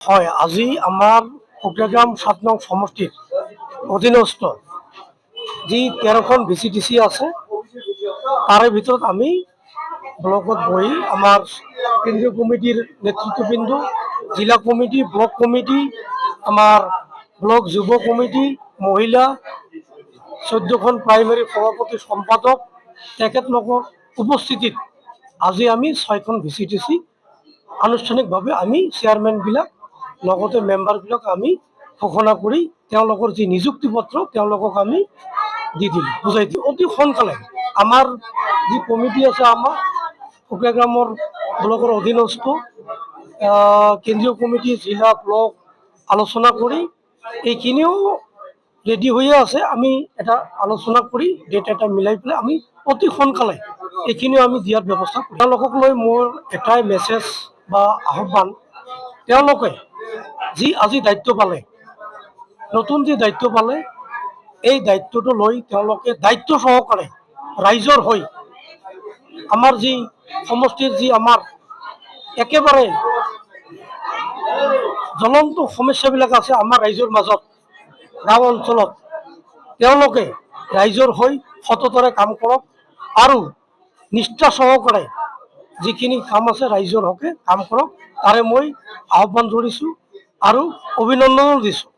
হয়, আজি আমাৰ কোকৰাঝাৰ ৭ নং সমষ্টিৰ অধীনস্থ যি ১৩খন VCTC আছে তাৰে ভিতৰত আমি ব্লকত বহি আমাৰ কেন্দ্ৰীয় কমিটিৰ নেতৃত্ববৃন্দ, জিলা কমিটি, ব্লক কমিটি, আমাৰ ব্লক যুৱ কমিটি, মহিলা ১৪খন প্ৰাইমেৰী সভাপতি সম্পাদক তেখেতলোকৰ উপস্থিতিত আজি আমি ৬খন VCTC আনুষ্ঠানিকভাৱে আমি চেয়াৰমেনবিলাক লগতে মেম্বাৰবিলাক আমি ঘোষণা কৰি তেওঁলোকৰ যি নিযুক্তি পত্ৰ তেওঁলোকক আমি দি দিলোঁ, বুজাই দিলোঁ। অতি সোনকালে আমাৰ যি কমিটি আছে আমাৰ কোকৰাঝাৰ ব্লকৰ অধীনস্থ কেন্দ্ৰীয় কমিটি, জিলা, ব্লক আলোচনা কৰি এইখিনিও ৰেডি হৈয়ে আছে। আমি এটা আলোচনা কৰি ডেট এটা মিলাই পেলাই আমি অতি সোনকালে এইখিনিও আমি দিয়াৰ ব্যৱস্থা কৰিম। তেওঁলোকক লৈ মোৰ এটাই মেছেজ বা আহ্বান, তেওঁলোকে যি আজি দায়িত্ব পালে, নতুন যি দায়িত্ব পালে, এই দায়িত্বটো লৈ তেওঁলোকে দায়িত্ব সহকাৰে ৰাইজৰ হৈ আমাৰ যি সমষ্টিৰ যি আমাৰ একেবাৰে জ্বলন্ত সমস্যাবিলাক আছে আমাৰ ৰাইজৰ মাজত, গাঁও অঞ্চলত, তেওঁলোকে ৰাইজৰ হৈ সততাৰে কাম কৰক আৰু নিষ্ঠা সহকাৰে যিখিনি কাম আছে ৰাইজৰ হকে কাম কৰক, তাৰে মই আহ্বান জনাইছোঁ আৰু অভিনন্দনো দিছোঁ।